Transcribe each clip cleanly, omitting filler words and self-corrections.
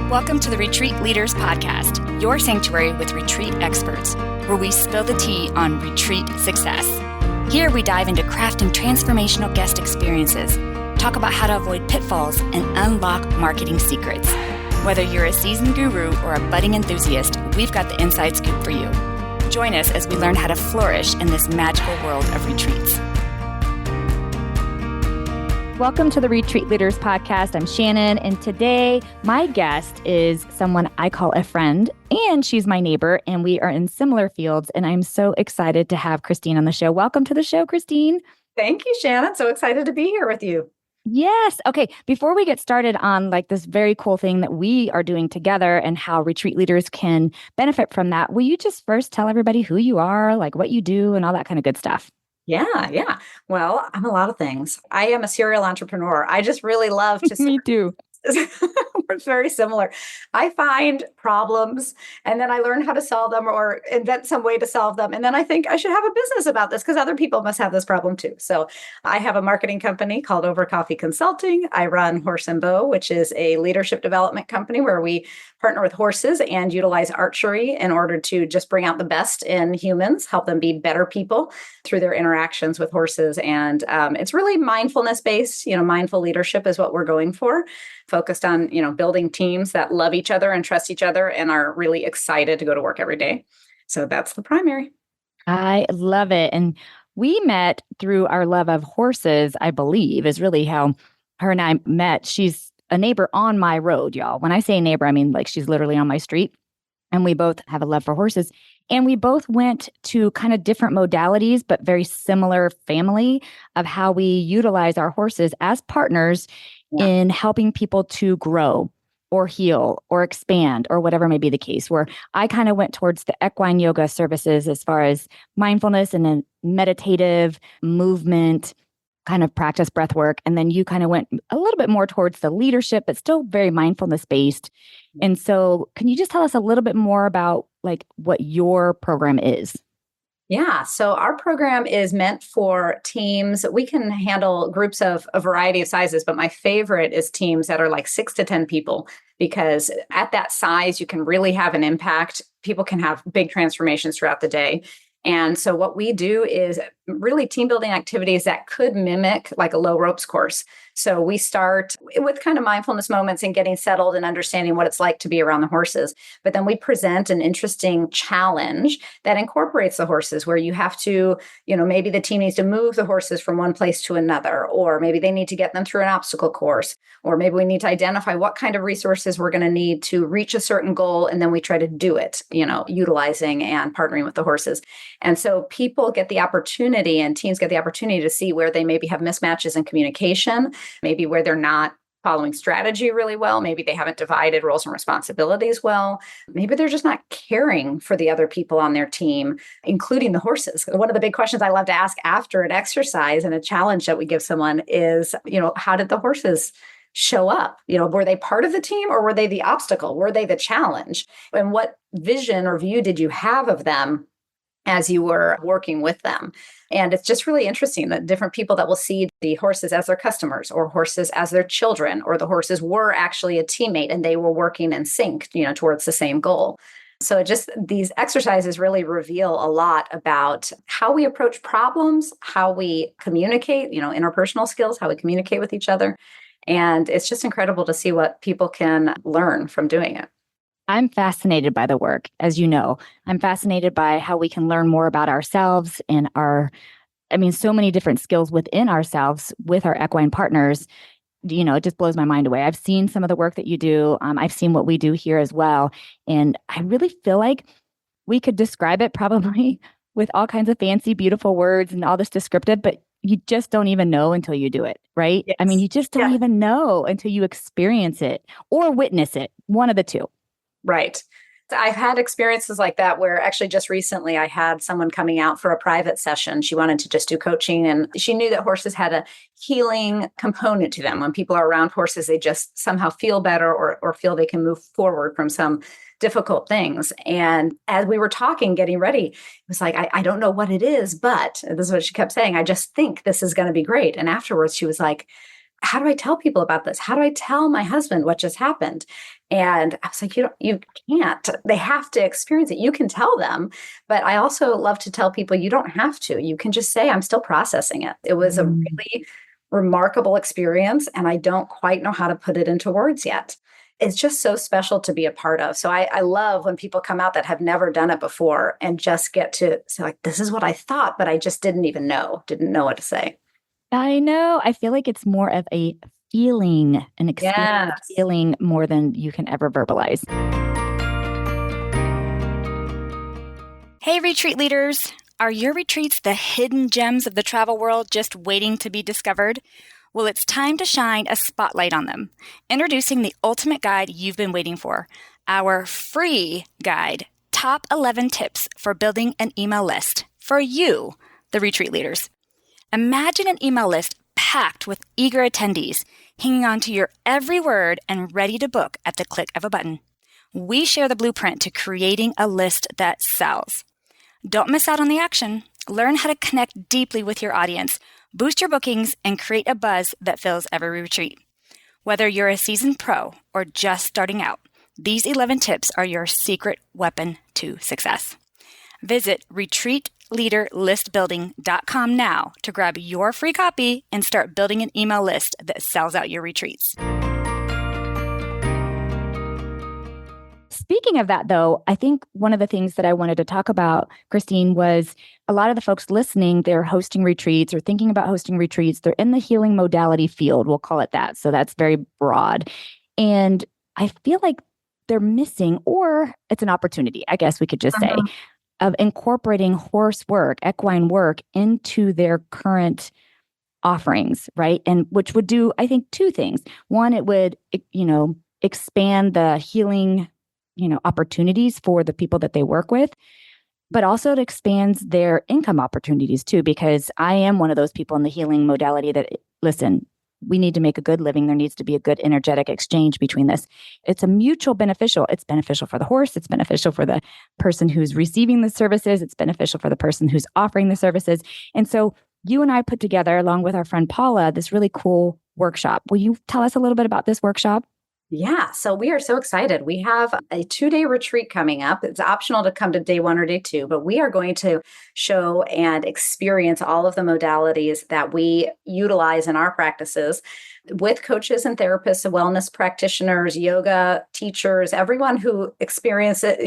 Welcome to the Retreat Leaders Podcast, your sanctuary with retreat experts, where we spill the tea on retreat success. Here we dive into crafting transformational guest experiences, talk about how to avoid pitfalls, and unlock marketing secrets. Whether you're a seasoned guru or a budding enthusiast, we've got the inside scoop for you. Join us as we learn how to flourish in this magical world of retreats. Welcome to the Retreat Leaders Podcast. I'm Shannon, and today my guest is someone I call a friend, and she's my neighbor, and we are in similar fields, and I'm so excited to have Kristine on the show. Welcome to the show, Kristine. Thank you, Shannon. So excited to be here with you. Yes. Okay. Before we get started on this very cool thing that we are doing together and how retreat leaders can benefit from that, will you just first tell everybody who you are, what you do, and all that kind of good stuff? Yeah. Well, I'm a lot of things. I am a serial entrepreneur. I just really love to Me too. We're very similar. I find problems and then I learn how to solve them or invent some way to solve them. And then I think I should have a business about this because other people must have this problem too. So I have a marketing company called Over Coffee Consulting. I run Horse and Bow, which is a leadership development company where we partner with horses and utilize archery in order to just bring out the best in humans, help them be better people through their interactions with horses. And it's really mindfulness based. Mindful leadership is what we're going for, focused on, building teams that love each other and trust each other and are really excited to go to work every day. So that's the primary. I love it. And we met through our love of horses, I believe, is really how her and I met. She's a neighbor on my road, y'all. When I say neighbor, I mean she's literally on my street. And we both have a love for horses. And we both went to kind of different modalities, but very similar family of how we utilize our horses as partners in helping people to grow or heal or expand or whatever may be the case, where I kind of went towards the equine yoga services as far as mindfulness and then meditative movement kind of practice, breath work. And then you kind of went a little bit more towards the leadership, but still very mindfulness based. And so can you just tell us a little bit more about what your program is? Yeah. So our program is meant for teams. We can handle groups of a variety of sizes, but my favorite is teams that are 6 to 10 people, because at that size, you can really have an impact. People can have big transformations throughout the day. And so what we do is really team building activities that could mimic a low ropes course. So we start with kind of mindfulness moments and getting settled and understanding what it's like to be around the horses. But then we present an interesting challenge that incorporates the horses, where you have to, maybe the team needs to move the horses from one place to another, or maybe they need to get them through an obstacle course, or maybe we need to identify what kind of resources we're going to need to reach a certain goal. And then we try to do it, utilizing and partnering with the horses. And so people get the opportunity and teams get the opportunity to see where they maybe have mismatches in communication, maybe where they're not following strategy really well. Maybe they haven't divided roles and responsibilities well. Maybe they're just not caring for the other people on their team, including the horses. One of the big questions I love to ask after an exercise and a challenge that we give someone is, how did the horses show up? Were they part of the team or were they the obstacle? Were they the challenge? And what vision or view did you have of them as you were working with them? And it's just really interesting that different people that will see the horses as their customers or horses as their children, or the horses were actually a teammate and they were working in sync, towards the same goal. So these exercises really reveal a lot about how we approach problems, how we communicate, interpersonal skills, how we communicate with each other. And it's just incredible to see what people can learn from doing it. I'm fascinated by the work, as you know. I'm fascinated by how we can learn more about ourselves and so many different skills within ourselves with our equine partners. It just blows my mind away. I've seen some of the work that you do. I've seen what we do here as well. And I really feel like we could describe it probably with all kinds of fancy, beautiful words and all this descriptive, but you just don't even know until you do it, right? Yes. You just don't even know until you experience it or witness it, one of the two. Right. I've had experiences like that where actually just recently I had someone coming out for a private session. She wanted to just do coaching, and she knew that horses had a healing component to them. When people are around horses, they just somehow feel better or feel they can move forward from some difficult things. And as we were talking, getting ready, it was I don't know what it is, but this is what she kept saying. I just think this is going to be great. And afterwards she was like, how do I tell people about this? How do I tell my husband what just happened? And I was like, you can't. They have to experience it. You can tell them, but I also love to tell people you don't have to. You can just say, I'm still processing it. It was a Mm. really remarkable experience, and I don't quite know how to put it into words yet. It's just so special to be a part of. So I love when people come out that have never done it before and just get to say, like, this is what I thought, but I just didn't know what to say. I know. I feel like it's more of a feeling, an experience Yes. feeling more than you can ever verbalize. Hey, retreat leaders. Are your retreats the hidden gems of the travel world just waiting to be discovered? Well, it's time to shine a spotlight on them. Introducing the ultimate guide you've been waiting for, our free guide, Top 11 Tips for Building an Email List for you, the retreat leaders. Imagine an email list packed with eager attendees, hanging on to your every word and ready to book at the click of a button. We share the blueprint to creating a list that sells. Don't miss out on the action. Learn how to connect deeply with your audience, boost your bookings, and create a buzz that fills every retreat. Whether you're a seasoned pro or just starting out, these 11 tips are your secret weapon to success. Visit retreatleaderlistbuilding.com now to grab your free copy and start building an email list that sells out your retreats. Speaking of that, though, I think one of the things that I wanted to talk about, Kristine, was a lot of the folks listening, they're hosting retreats or thinking about hosting retreats. They're in the healing modality field, we'll call it that. So that's very broad. And I feel like they're missing, or it's an opportunity, I guess we could just say, of incorporating horse work, equine work into their current offerings, right? And which would do, I think, two things. One, it would, expand the healing, opportunities for the people that they work with, but also it expands their income opportunities too, because I am one of those people in the healing modality that, listen, we need to make a good living. There needs to be a good energetic exchange between this. It's a mutual beneficial. It's beneficial for the horse. It's beneficial for the person who's receiving the services. It's beneficial for the person who's offering the services. And so you and I put together, along with our friend Paula, this really cool workshop. Will you tell us a little bit about this workshop? Yeah, so we are so excited. We have a 2-day retreat coming up. It's optional to come to day 1 or day 2, but we are going to show and experience all of the modalities that we utilize in our practices with coaches and therapists, wellness practitioners, yoga teachers, everyone who experiences,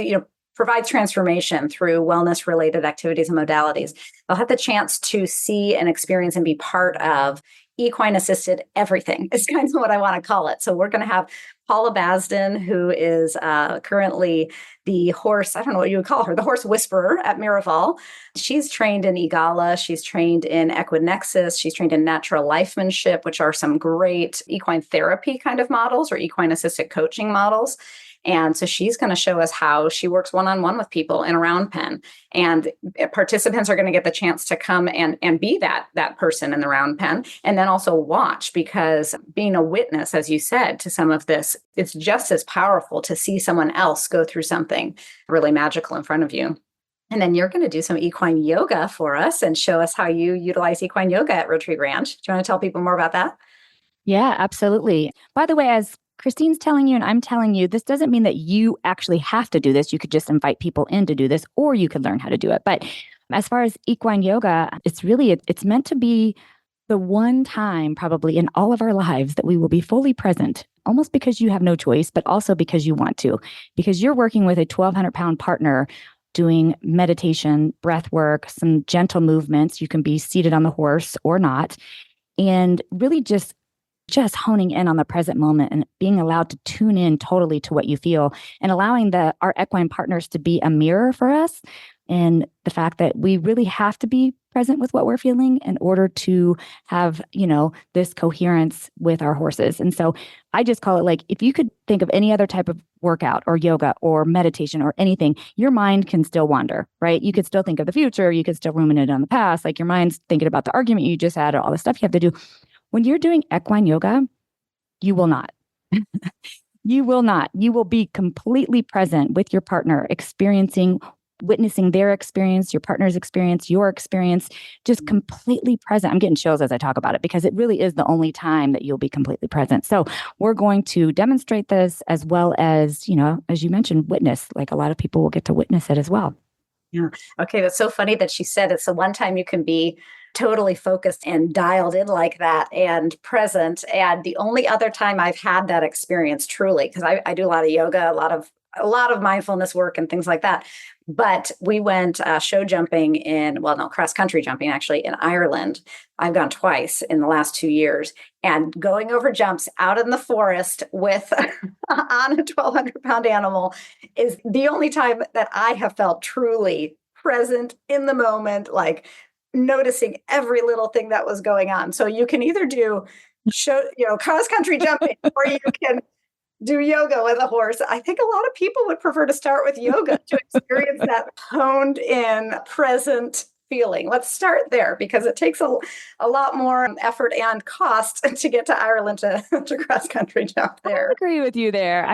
provides transformation through wellness related activities and modalities. They'll have the chance to see and experience and be part of equine assisted everything is kind of what I want to call it. So we're going to have Paula Basden, who is currently the horse, I don't know what you would call her, the horse whisperer at Miraval. She's trained in EGALA. She's trained in Equinexus. She's trained in natural lifemanship, which are some great equine therapy kind of models or equine assisted coaching models. And so she's going to show us how she works one-on-one with people in a round pen. And participants are going to get the chance to come and be that person in the round pen, and then also watch, because being a witness, as you said, to some of this, it's just as powerful to see someone else go through something really magical in front of you. And then you're going to do some equine yoga for us and show us how you utilize equine yoga at Retreat Ranch. Do you want to tell people more about that? Yeah, absolutely. By the way, as Kristine's telling you and I'm telling you, this doesn't mean that you actually have to do this. You could just invite people in to do this, or you could learn how to do it. But as far as equine yoga, it's meant to be the one time probably in all of our lives that we will be fully present, almost because you have no choice, but also because you want to, because you're working with a 1,200-pound partner doing meditation, breath work, some gentle movements. You can be seated on the horse or not, and really just honing in on the present moment and being allowed to tune in totally to what you feel, and allowing our equine partners to be a mirror for us. And the fact that we really have to be present with what we're feeling in order to have, this coherence with our horses. And so I just call it, like, if you could think of any other type of workout or yoga or meditation or anything, your mind can still wander, right? You could still think of the future. You could still ruminate on the past. Like, your mind's thinking about the argument you just had or all the stuff you have to do. When you're doing equine yoga, you will not. You will not. You will be completely present with your partner, experiencing witnessing their experience, your partner's experience, your experience, just completely present. I'm getting chills as I talk about it because it really is the only time that you'll be completely present. So we're going to demonstrate this as well as, as you mentioned, witness. Like a lot of people will get to witness it as well. Yeah. Okay. That's so funny that she said it's the one time you can be totally focused and dialed in like that and present. And the only other time I've had that experience truly, because I do a lot of yoga, a lot of mindfulness work and things like that. But we went show jumping cross country jumping actually in Ireland. I've gone twice in the last 2 years, and going over jumps out in the forest with on a 1,200-pound animal is the only time that I have felt truly present in the moment, like noticing every little thing that was going on. So you can either do cross country jumping, or you can do yoga with a horse. I think a lot of people would prefer to start with yoga to experience that honed in present feeling. Let's start there because it takes a lot more effort and cost to get to Ireland to cross country jump there. I agree with you there.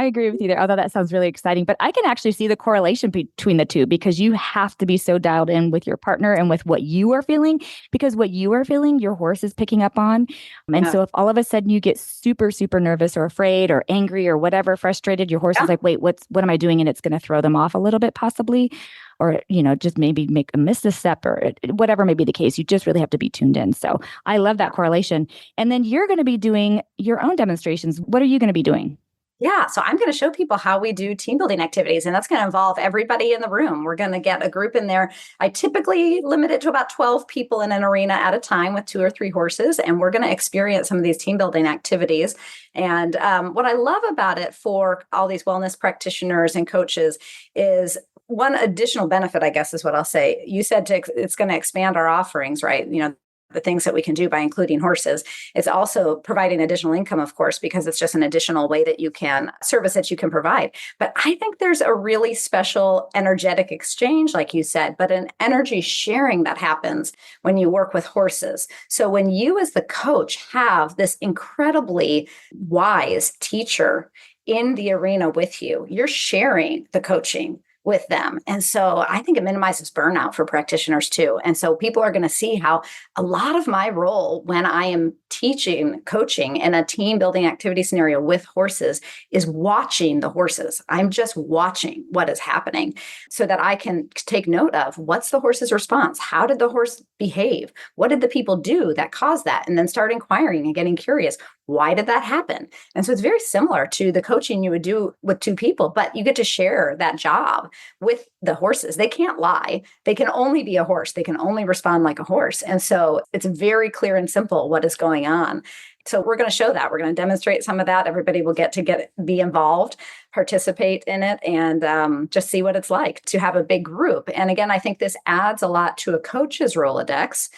Although that sounds really exciting, but I can actually see the correlation between the two because you have to be so dialed in with your partner and with what you are feeling, because what you are feeling, your horse is picking up on. And so if all of a sudden you get super, super nervous or afraid or angry or whatever, frustrated, your horse is like, wait, what am I doing? And it's going to throw them off a little bit possibly. Or, just maybe make a misstep or whatever may be the case. You just really have to be tuned in. So I love that correlation. And then you're going to be doing your own demonstrations. What are you going to be doing? Yeah, so I'm going to show people how we do team building activities, and that's going to involve everybody in the room. We're going to get a group in there. I typically limit it to about 12 people in an arena at a time with 2 or 3 horses, and we're going to experience some of these team building activities. And what I love about it for all these wellness practitioners and coaches is one additional benefit, I guess, is what I'll say. You said it's going to expand our offerings, right? The things that we can do by including horses. It's also providing additional income, of course, because it's just an additional way that you can service that you can provide. But I think there's a really special energetic exchange, like you said, but an energy sharing that happens when you work with horses. So when you as the coach have this incredibly wise teacher in the arena with you, you're sharing the coaching with them. And so I think it minimizes burnout for practitioners too. And so people are going to see how a lot of my role when I am teaching coaching in a team building activity scenario with horses is watching the horses. I'm just watching what is happening so that I can take note of what's the horse's response? How did the horse behave? What did the people do that caused that? And then start inquiring and getting curious. Why did that happen? And so it's very similar to the coaching you would do with 2 people, but you get to share that job with the horses. They can't lie. They can only be a horse. They can only respond like a horse. And so it's very clear and simple what is going on. So we're going to show that. We're going to demonstrate some of that. Everybody will get to be involved, participate in it, and just see what it's like to have a big group. And again, I think this adds a lot to a coach's Rolodex,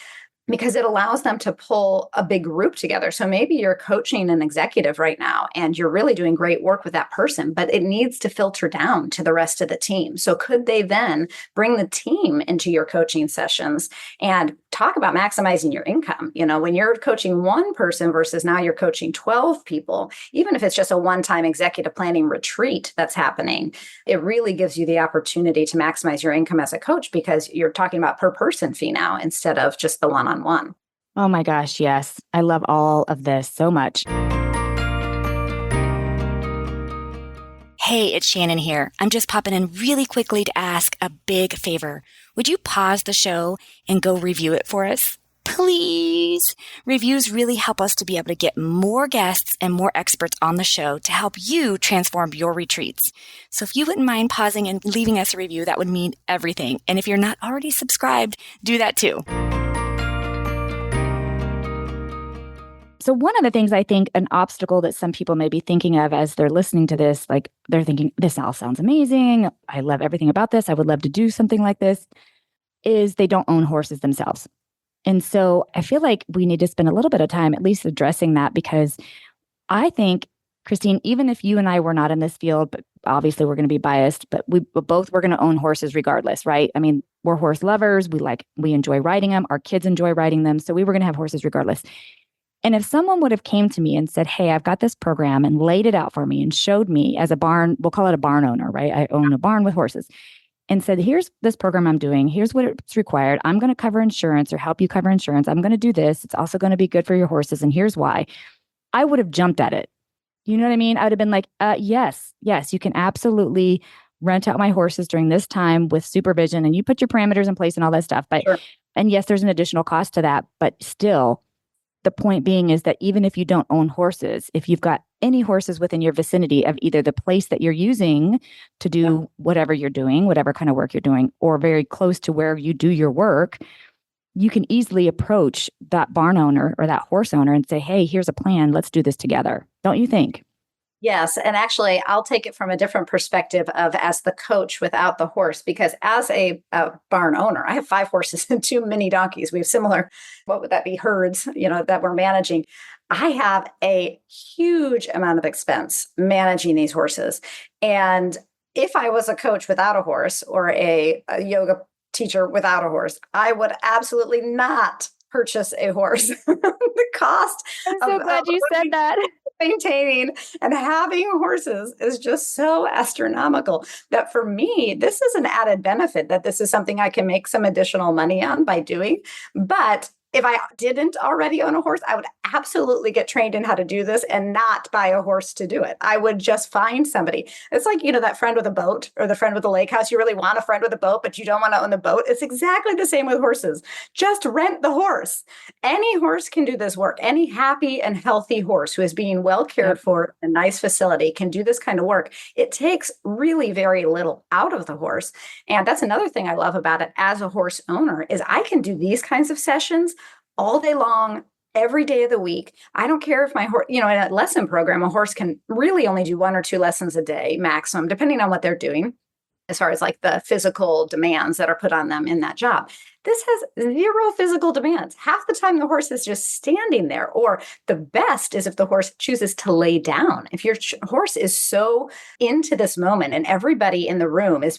because it allows them to pull a big group together. So maybe you're coaching an executive right now and you're really doing great work with that person, but it needs to filter down to the rest of the team. So could they then bring the team into your coaching sessions and talk about maximizing your income? When you're coaching one person versus now you're coaching 12 people, even if it's just a one-time executive planning retreat that's happening, it really gives you the opportunity to maximize your income as a coach because you're talking about per person fee now instead of just the one-on-one. Oh my gosh, yes. I love all of this so much. Hey, it's Shannon here. I'm just popping in really quickly to ask a big favor. Would you pause the show and go review it for us? Please. Reviews really help us to be able to get more guests and more experts on the show to help you transform your retreats. So if you wouldn't mind pausing and leaving us a review, that would mean everything. And if you're not already subscribed, do that too. So one of the things I think an obstacle that some people may be thinking of as they're listening to this, like they're thinking, this all sounds amazing. I love everything about this. I would love to do something like this, is they don't own horses themselves. And so I feel like we need to spend a little bit of time at least addressing that, because I think, Kristine, even if you and I were not in this field, but obviously we're going to be biased, but we're going to own horses regardless, right? I mean, we're horse lovers. We enjoy riding them. Our kids enjoy riding them. So we were going to have horses regardless. And if someone would have came to me and said, hey, I've got this program, and laid it out for me and showed me as a barn, we'll call it a barn owner, right? I own a barn with horses. and said, here's this program I'm doing. Here's what it's required. I'm going to cover insurance or help you cover insurance. I'm going to do this. It's also going to be good for your horses. And here's why. I would have jumped at it. You know what I mean? I would have been like, yes, you can absolutely rent out my horses during this time with supervision, and you put your parameters in place and all that stuff. But, Sure. And yes, there's an additional cost to that. But still, the point being is that even if you don't own horses, if you've got any horses within your vicinity of either the place that you're using to do whatever you're doing, whatever kind of work you're doing, or very close to where you do your work, you can easily approach that barn owner or that horse owner and say, hey, here's a plan. Let's do this together. Don't you think? Yes. And actually, I'll take it from a different perspective of as the coach without the horse, because as a barn owner, I have 5 horses and 2 mini donkeys. We have similar, what would that be, herds, that we're managing. I have a huge amount of expense managing these horses. And if I was a coach without a horse or a yoga teacher without a horse, I would absolutely not purchase a horse. The cost. I'm so glad you said that. Maintaining and having horses is just so astronomical that for me, this is an added benefit, that this is something I can make some additional money on by doing. But if I didn't already own a horse, I would absolutely get trained in how to do this and not buy a horse to do it. I would just find somebody. It's like, that friend with a boat or the friend with a lake house. You really want a friend with a boat, but you don't want to own the boat. It's exactly the same with horses. Just rent the horse. Any horse can do this work. Any happy and healthy horse who is being well cared for in a nice facility can do this kind of work. It takes really very little out of the horse. And that's another thing I love about it as a horse owner is I can do these kinds of sessions all day long, every day of the week. I don't care if my horse, in a lesson program, a horse can really only do 1 or 2 lessons a day maximum, depending on what they're doing, as far as like the physical demands that are put on them in that job. This has 0 physical demands. Half the time the horse is just standing there, or the best is if the horse chooses to lay down. If your horse is so into this moment and everybody in the room is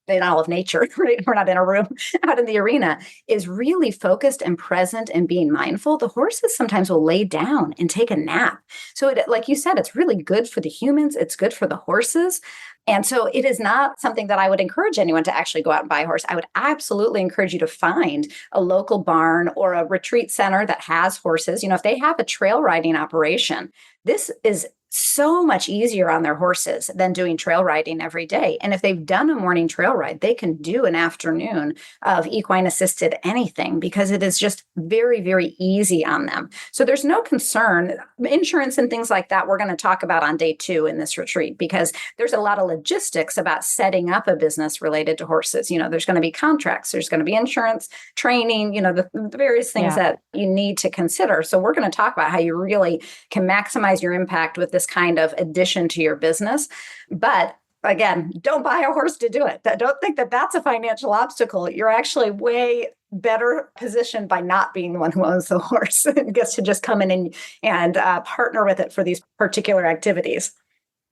in all of nature, right? We're not in a room, out in the arena, is really focused and present and being mindful. The horses sometimes will lay down and take a nap. So like you said, it's really good for the humans. It's good for the horses. And so it is not something that I would encourage anyone to actually go out and buy a horse. I would absolutely encourage you to find a local barn or a retreat center that has horses. If they have a trail riding operation, this is so much easier on their horses than doing trail riding every day. And if they've done a morning trail ride, they can do an afternoon of equine assisted anything, because it is just very, very easy on them. So there's no concern. Insurance and things like that, we're going to talk about on day 2 in this retreat, because there's a lot of logistics about setting up a business related to horses. There's going to be contracts, there's going to be insurance, training, the various things that you need to consider. So we're going to talk about how you really can maximize your impact with this kind of addition to your business. But again, don't buy a horse to do it. Don't think that that's a financial obstacle. You're actually way better positioned by not being the one who owns the horse and gets to just come in and partner with it for these particular activities.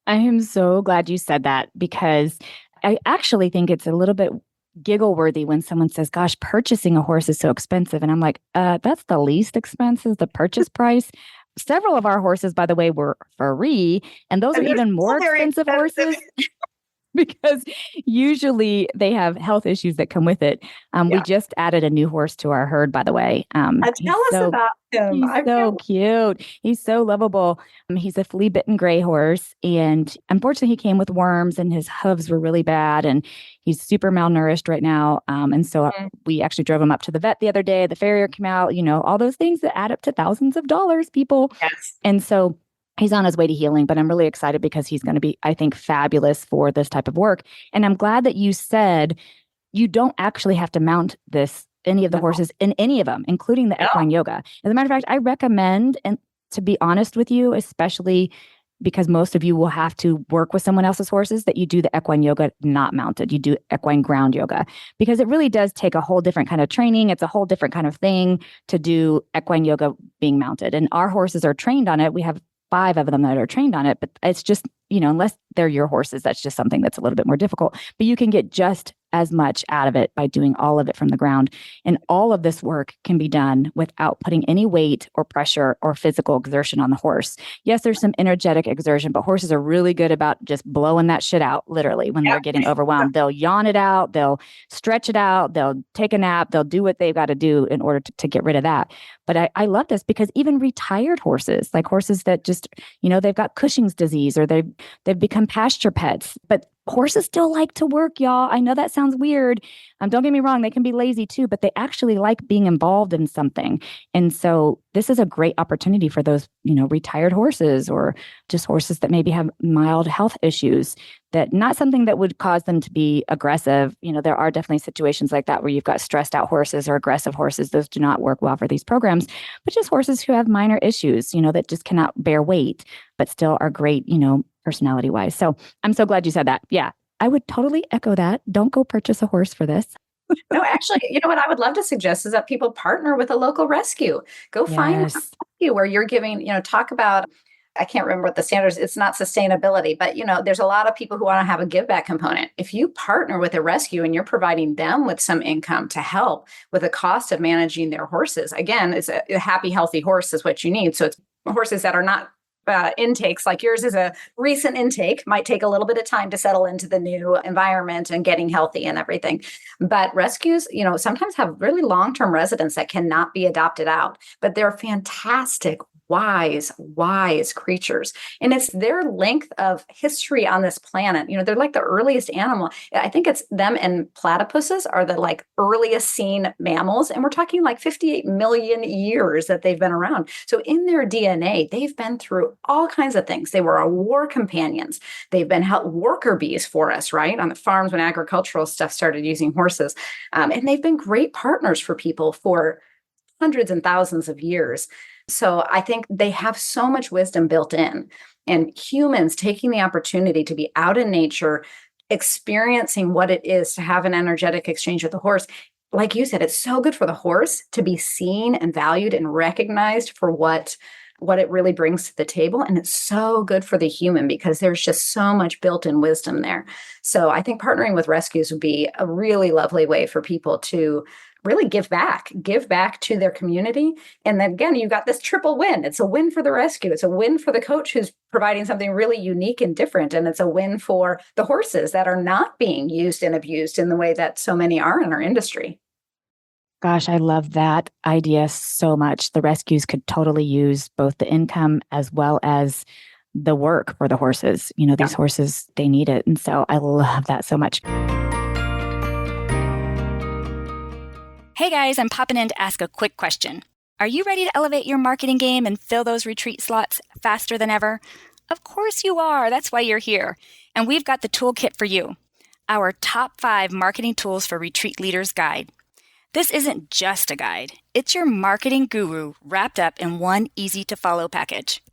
I am so glad you said that, because I actually think it's a little bit giggle worthy when someone says, gosh, purchasing a horse is so expensive. And I'm like, that's the least expensive, the purchase price. Several of our horses, by the way, were free, and those are even more expensive horses because usually they have health issues that come with it. We just added a new horse to our herd, by the way. Tell us about him. He's so cute. He's so lovable. He's a flea-bitten gray horse, and unfortunately, he came with worms, and his hooves were really bad, and he's super malnourished right now. And so we actually drove him up to the vet the other day. The farrier came out. All those things that add up to thousands of dollars, people. Yes. And so he's on his way to healing, but I'm really excited because he's going to be, I think, fabulous for this type of work. And I'm glad that you said you don't actually have to mount any of the horses in any of them, including the equine yoga. As a matter of fact, I recommend, and to be honest with you, especially because most of you will have to work with someone else's horses, that you do the equine yoga not mounted. You do equine ground yoga, because it really does take a whole different kind of training. It's a whole different kind of thing to do equine yoga being mounted. And our horses are trained on it. We have 5 of them that are trained on it, but it's just, unless they're your horses, that's just something that's a little bit more difficult. But you can get just as much out of it by doing all of it from the ground. And all of this work can be done without putting any weight or pressure or physical exertion on the horse. Yes, there's some energetic exertion, but horses are really good about just blowing that shit out, literally, when they're getting overwhelmed. They'll yawn it out, they'll stretch it out, they'll take a nap, they'll do what they've got to do in order to get rid of that. But I love this because even retired horses, like horses that just, they've got Cushing's disease or they've become pasture pets, but horses still like to work, y'all. I know that sounds weird. Don't get me wrong, they can be lazy too, but they actually like being involved in something. And so this is a great opportunity for those, retired horses or just horses that maybe have mild health issues, that not something that would cause them to be aggressive. There are definitely situations like that where you've got stressed out horses or aggressive horses. Those do not work well for these programs, but just horses who have minor issues, that just cannot bear weight, but still are great, personality wise. So I'm so glad you said that. Yeah, I would totally echo that. Don't go purchase a horse for this. No, actually, what I would love to suggest is that people partner with a local rescue. Go find a rescue where you're giving, talk about, I can't remember what the standards, it's not sustainability, but there's a lot of people who want to have a give back component. If you partner with a rescue and you're providing them with some income to help with the cost of managing their horses, again, it's a happy, healthy horse is what you need. So it's horses that are not intakes like yours is a recent intake, might take a little bit of time to settle into the new environment and getting healthy and everything. But rescues, sometimes have really long-term residents that cannot be adopted out, but they're fantastic, wise creatures. And it's their length of history on this planet. They're like the earliest animal. I think it's them and platypuses are the earliest seen mammals. And we're talking 58 million years that they've been around. So in their DNA, they've been through all kinds of things. They were our war companions. They've been worker bees for us, right? On the farms when agricultural stuff started using horses. And they've been great partners for people for hundreds and thousands of years. So I think they have so much wisdom built in, and humans taking the opportunity to be out in nature, experiencing what it is to have an energetic exchange with the horse. Like you said, it's so good for the horse to be seen and valued and recognized for what it really brings to the table. And it's so good for the human because there's just so much built-in wisdom there. So I think partnering with rescues would be a really lovely way for people to really give back to their community. And then again, you've got this triple win. It's a win for the rescue. It's a win for the coach who's providing something really unique and different. And it's a win for the horses that are not being used and abused in the way that so many are in our industry. Gosh, I love that idea so much. The rescues could totally use both the income as well as the work for the horses. These horses, they need it. And so I love that so much. Hey guys, I'm popping in to ask a quick question. Are you ready to elevate your marketing game and fill those retreat slots faster than ever? Of course you are. That's why you're here. And we've got the toolkit for you. Our top 5 marketing tools for retreat leaders guide. This isn't just a guide. It's your marketing guru wrapped up in one easy-to-follow package.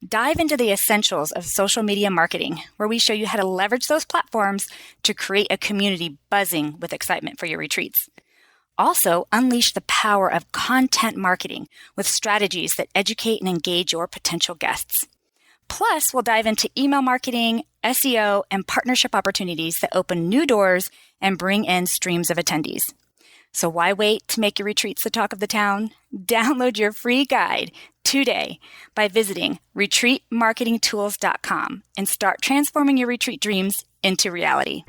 Dive into the essentials of social media marketing, where we show you how to leverage those platforms to create a community buzzing with excitement for your retreats. Also, unleash the power of content marketing with strategies that educate and engage your potential guests. Plus, we'll dive into email marketing, SEO, and partnership opportunities that open new doors and bring in streams of attendees. So why wait to make your retreats the talk of the town? Download your free guide today by visiting retreatmarketingtools.com and start transforming your retreat dreams into reality.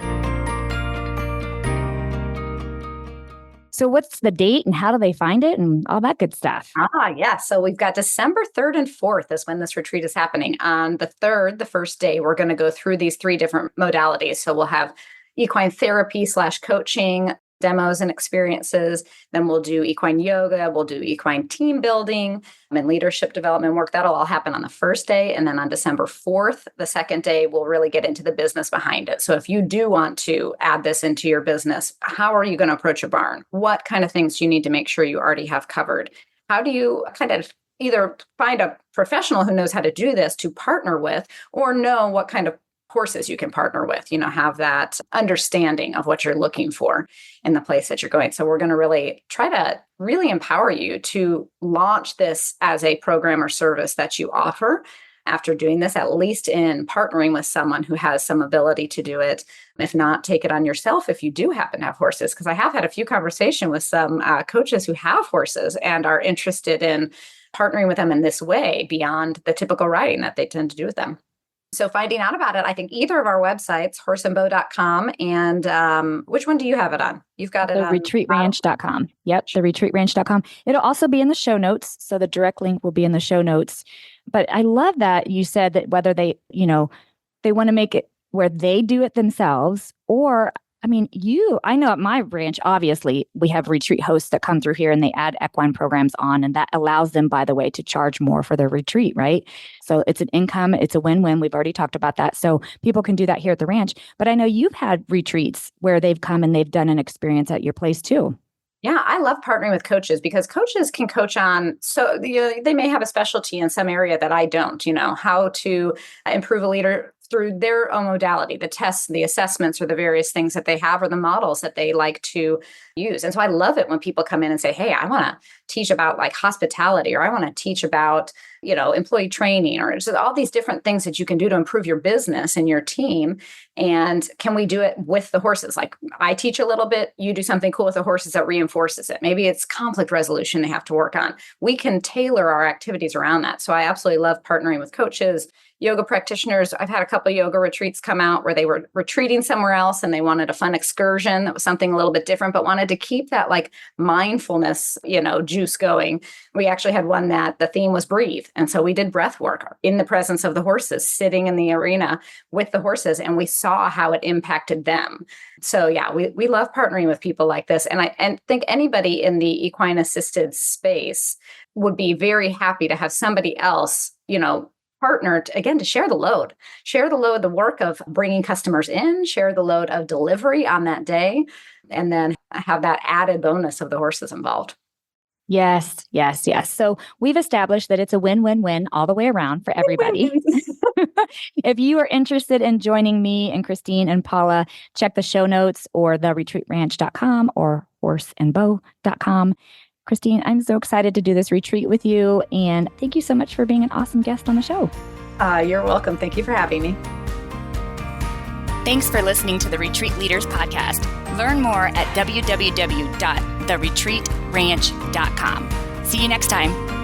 So what's the date and how do they find it and all that good stuff? Yeah. So we've got December 3rd and 4th is when this retreat is happening. On the 3rd, the first day, we're going to go through these 3 different modalities. So we'll have equine therapy / coaching, demos and experiences. Then we'll do equine yoga. We'll do equine team building and leadership development work. That'll all happen on the first day. And then on December 4th, the second day, we'll really get into the business behind it. So if you do want to add this into your business, how are you going to approach a barn? What kind of things do you need to make sure you already have covered? How do you kind of either find a professional who knows how to do this to partner with, or know what kind of horses you can partner with, have that understanding of what you're looking for in the place that you're going. So we're going to really try to really empower you to launch this as a program or service that you offer after doing this, at least in partnering with someone who has some ability to do it. If not, take it on yourself if you do happen to have horses. Because I have had a few conversations with some coaches who have horses and are interested in partnering with them in this way beyond the typical riding that they tend to do with them. So finding out about it, I think either of our websites, horseandbow.com, and which one do you have it on? You've got it on retreatranch.com. Yep, the retreatranch.com. It'll also be in the show notes. So the direct link will be in the show notes. But I love that you said that whether they want to make it where they do it themselves, or I know at my ranch, obviously, we have retreat hosts that come through here and they add equine programs on, and that allows them, by the way, to charge more for their retreat, right? So it's an income, it's a win-win. We've already talked about that. So people can do that here at the ranch. But I know you've had retreats where they've come and they've done an experience at your place too. Yeah, I love partnering with coaches because coaches can coach on, so they may have a specialty in some area that I don't, how to improve a leader through their own modality, the tests, the assessments, or the various things that they have, or the models that they like to use. And so I love it when people come in and say, hey, I want to teach about like hospitality, or I want to teach about, employee training, or just all these different things that you can do to improve your business and your team. And can we do it with the horses? Like I teach a little bit, you do something cool with the horses that reinforces it. Maybe it's conflict resolution they have to work on. We can tailor our activities around that. So I absolutely love partnering with coaches, yoga practitioners. I've had a couple of yoga retreats come out where they were retreating somewhere else and they wanted a fun excursion that was something a little bit different, but wanted to keep that like mindfulness, juice going. We actually had one that the theme was breathe. And so we did breath work in the presence of the horses, sitting in the arena with the horses, and we saw how it impacted them. So yeah, we love partnering with people like this. And I think anybody in the equine assisted space would be very happy to have somebody else, partnered again to share the load, the work of bringing customers in, share the load of delivery on that day, and then have that added bonus of the horses involved. Yes. So we've established that it's a win-win-win all the way around for everybody. If you are interested in joining me and Kristine and Paula, check the show notes or the retreatranch.com or horseandbow.com. Kristine, I'm so excited to do this retreat with you. And thank you so much for being an awesome guest on the show. You're welcome. Thank you for having me. Thanks for listening to the Retreat Leaders Podcast. Learn more at www.theretreatranch.com. See you next time.